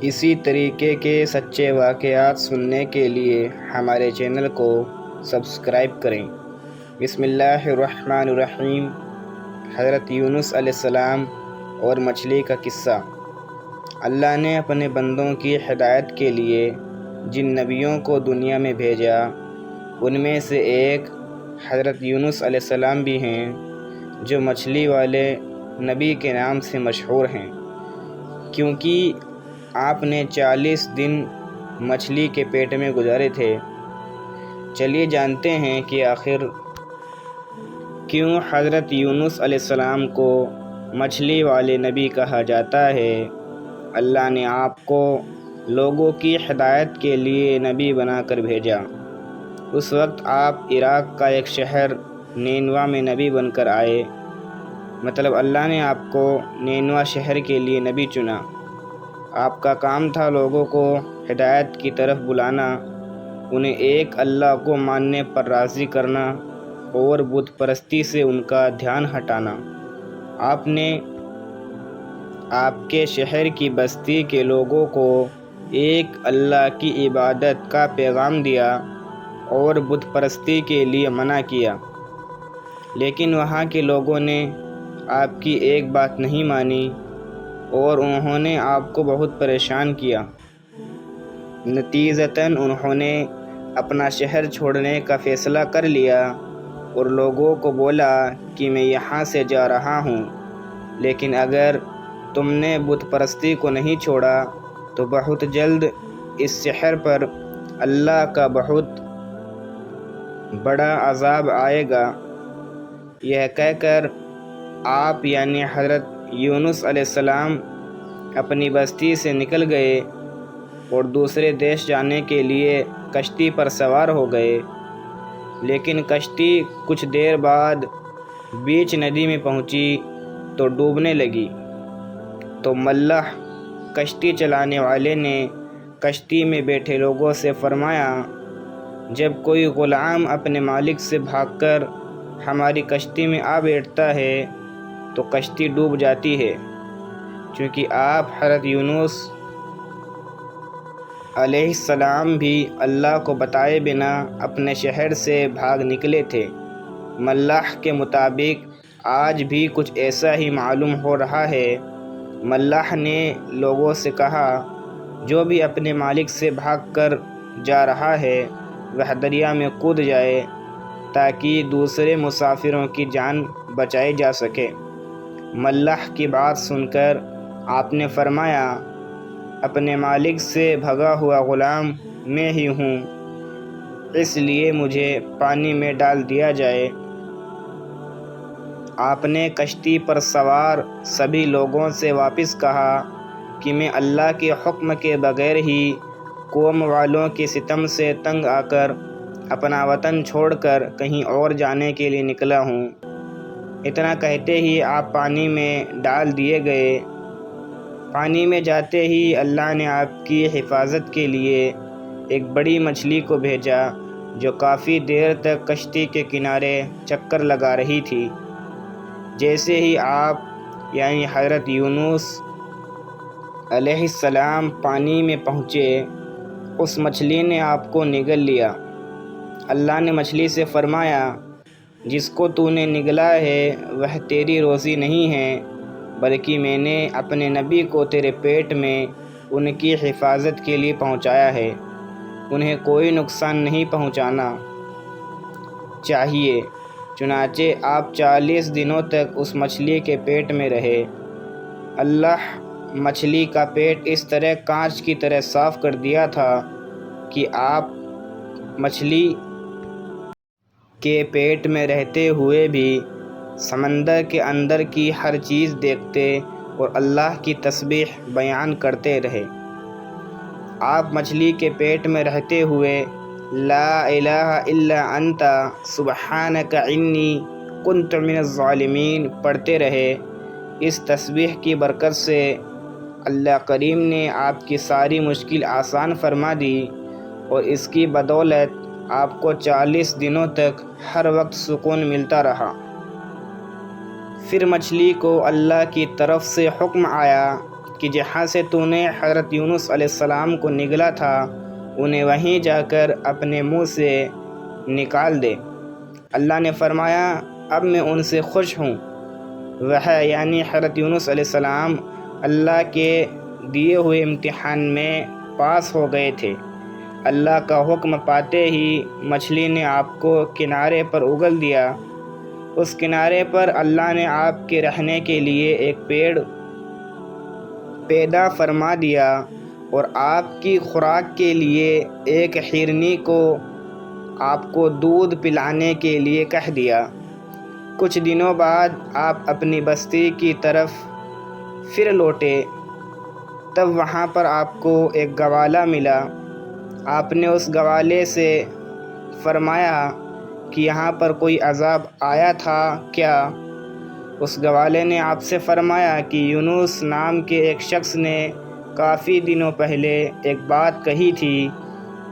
اسی طریقے کے سچے واقعات سننے کے لیے ہمارے چینل کو سبسکرائب کریں۔ بسم اللہ الرحمن الرحیم۔ حضرت یونس علیہ السلام اور مچھلی کا قصہ۔ اللہ نے اپنے بندوں کی ہدایت کے لیے جن نبیوں کو دنیا میں بھیجا، ان میں سے ایک حضرت یونس علیہ السلام بھی ہیں، جو مچھلی والے نبی کے نام سے مشہور ہیں، کیونکہ آپ نے 40 دن مچھلی کے پیٹ میں گزارے تھے۔ چلیے جانتے ہیں کہ آخر کیوں حضرت یونس علیہ السلام کو مچھلی والے نبی کہا جاتا ہے۔ اللہ نے آپ کو لوگوں کی ہدایت کے لیے نبی بنا کر بھیجا۔ اس وقت آپ عراق کا ایک شہر نینوا میں نبی بن کر آئے، مطلب اللہ نے آپ کو نینوا شہر کے لیے نبی چنا۔ آپ کا کام تھا لوگوں کو ہدایت کی طرف بلانا، انہیں ایک اللہ کو ماننے پر راضی کرنا اور بت پرستی سے ان کا دھیان ہٹانا۔ آپ نے آپ کے شہر کی بستی کے لوگوں کو ایک اللہ کی عبادت کا پیغام دیا اور بت پرستی کے لیے منع کیا، لیکن وہاں کے لوگوں نے آپ کی ایک بات نہیں مانی اور انہوں نے آپ کو بہت پریشان کیا۔ نتیجتاً انہوں نے اپنا شہر چھوڑنے کا فیصلہ کر لیا اور لوگوں کو بولا کہ میں یہاں سے جا رہا ہوں، لیکن اگر تم نے بت پرستی کو نہیں چھوڑا تو بہت جلد اس شہر پر اللہ کا بہت بڑا عذاب آئے گا۔ یہ کہہ کر آپ یعنی حضرت یونس علیہ السلام اپنی بستی سے نکل گئے اور دوسرے دیش جانے کے لیے کشتی پر سوار ہو گئے، لیکن کشتی کچھ دیر بعد بیچ ندی میں پہنچی تو ڈوبنے لگی۔ تو ملح کشتی چلانے والے نے کشتی میں بیٹھے لوگوں سے فرمایا، جب کوئی غلام اپنے مالک سے بھاگ کر ہماری کشتی میں آ بیٹھتا ہے تو کشتی ڈوب جاتی ہے، چونکہ آپ حضرت یونس علیہ السلام بھی اللہ کو بتائے بنا اپنے شہر سے بھاگ نکلے تھے۔ ملح کے مطابق آج بھی کچھ ایسا ہی معلوم ہو رہا ہے۔ ملح نے لوگوں سے کہا، جو بھی اپنے مالک سے بھاگ کر جا رہا ہے وہ دریا میں کود جائے تاکہ دوسرے مسافروں کی جان بچائی جا سکے۔ ملح کی بات سن کر آپ نے فرمایا، اپنے مالک سے بھگا ہوا غلام میں ہی ہوں، اس لیے مجھے پانی میں ڈال دیا جائے۔ آپ نے کشتی پر سوار سبھی لوگوں سے واپس کہا کہ میں اللہ کے حکم کے بغیر ہی قوم والوں کے ستم سے تنگ آ کر اپنا وطن چھوڑ کر کہیں اور جانے کے لیے نکلا ہوں۔ اتنا کہتے ہی آپ پانی میں ڈال دیے گئے۔ پانی میں جاتے ہی اللہ نے آپ کی حفاظت کے لیے ایک بڑی مچھلی کو بھیجا جو کافی دیر تک کشتی کے کنارے چکر لگا رہی تھی۔ جیسے ہی آپ یعنی حضرت یونس علیہ السلام پانی میں پہنچے، اس مچھلی نے آپ کو نگل لیا۔ اللہ نے مچھلی سے فرمایا، جس کو تو نے نگلا ہے وہ تیری روزی نہیں ہے، بلکہ میں نے اپنے نبی کو تیرے پیٹ میں ان کی حفاظت کے لیے پہنچایا ہے، انہیں کوئی نقصان نہیں پہنچانا چاہیے۔ چنانچہ آپ 40 دنوں تک اس مچھلی کے پیٹ میں رہے۔ اللہ مچھلی کا پیٹ اس طرح کانچ کی طرح صاف کر دیا تھا کہ آپ مچھلی کے پیٹ میں رہتے ہوئے بھی سمندر کے اندر کی ہر چیز دیکھتے اور اللہ کی تسبیح بیان کرتے رہے۔ آپ مچھلی کے پیٹ میں رہتے ہوئے لا الہ الا انت سبحانک انی کنت من الظالمین پڑھتے رہے۔ اس تسبیح کی برکت سے اللہ کریم نے آپ کی ساری مشکل آسان فرما دی اور اس کی بدولت آپ کو 40 دنوں تک ہر وقت سکون ملتا رہا۔ پھر مچھلی کو اللہ کی طرف سے حکم آیا کہ جہاں سے تو نے حضرت یونس علیہ السلام کو نگلا تھا انہیں وہیں جا کر اپنے منہ سے نکال دے۔ اللہ نے فرمایا اب میں ان سے خوش ہوں۔ وہ یعنی حضرت یونس علیہ السلام اللہ کے دیے ہوئے امتحان میں پاس ہو گئے تھے۔ اللہ کا حکم پاتے ہی مچھلی نے آپ کو کنارے پر اگل دیا۔ اس کنارے پر اللہ نے آپ کے رہنے کے لیے ایک پیڑ پیدا فرما دیا اور آپ کی خوراک کے لیے ایک ہرنی کو آپ کو دودھ پلانے کے لیے کہہ دیا۔ کچھ دنوں بعد آپ اپنی بستی کی طرف پھر لوٹے، تب وہاں پر آپ کو ایک گوالا ملا۔ آپ نے اس گوالے سے فرمایا کہ یہاں پر کوئی عذاب آیا تھا کیا؟ اس گوالے نے آپ سے فرمایا کہ یونس نام کے ایک شخص نے کافی دنوں پہلے ایک بات کہی تھی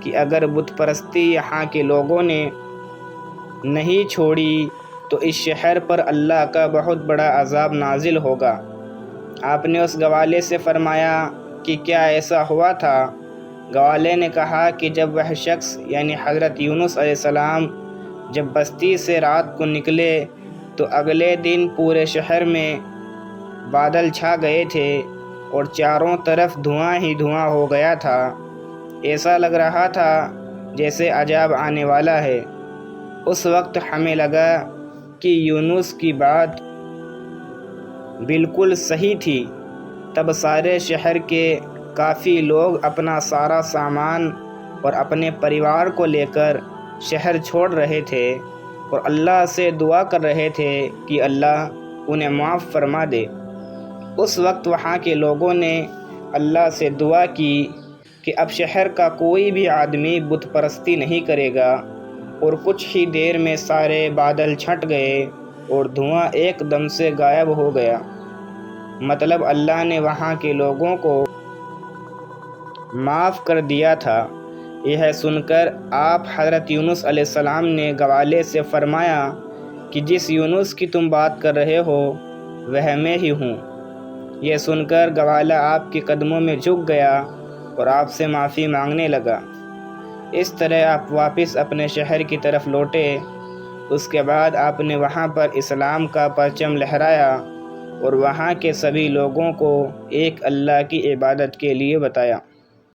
کہ اگر بت پرستی یہاں کے لوگوں نے نہیں چھوڑی تو اس شہر پر اللہ کا بہت بڑا عذاب نازل ہوگا۔ آپ نے اس گوالے سے فرمایا کہ کیا ایسا ہوا تھا؟ گوالے نے کہا کہ جب وہ شخص یعنی حضرت یونس علیہ السلام جب بستی سے رات کو نکلے تو اگلے دن پورے شہر میں بادل چھا گئے تھے اور چاروں طرف دھواں ہی دھواں ہو گیا تھا۔ ایسا لگ رہا تھا جیسے عذاب آنے والا ہے۔ اس وقت ہمیں لگا کہ یونس کی بات بالکل صحیح تھی۔ تب سارے شہر کے کافی لوگ اپنا سارا سامان اور اپنے پریوار کو لے کر شہر چھوڑ رہے تھے اور اللہ سے دعا کر رہے تھے کہ اللہ انہیں معاف فرما دے۔ اس وقت وہاں کے لوگوں نے اللہ سے دعا کی کہ اب شہر کا کوئی بھی آدمی بت پرستی نہیں کرے گا، اور کچھ ہی دیر میں سارے بادل چھٹ گئے اور دھواں ایک دم سے غائب ہو گیا۔ مطلب اللہ نے وہاں کے لوگوں کو معاف کر دیا تھا۔ یہ سن کر آپ حضرت یونس علیہ السلام نے گوالے سے فرمایا کہ جس یونس کی تم بات کر رہے ہو وہ میں ہی ہوں۔ یہ سن کر گوالا آپ کے قدموں میں جھک گیا اور آپ سے معافی مانگنے لگا۔ اس طرح آپ واپس اپنے شہر کی طرف لوٹے۔ اس کے بعد آپ نے وہاں پر اسلام کا پرچم لہرایا اور وہاں کے سبھی لوگوں کو ایک اللہ کی عبادت کے لیے بتایا۔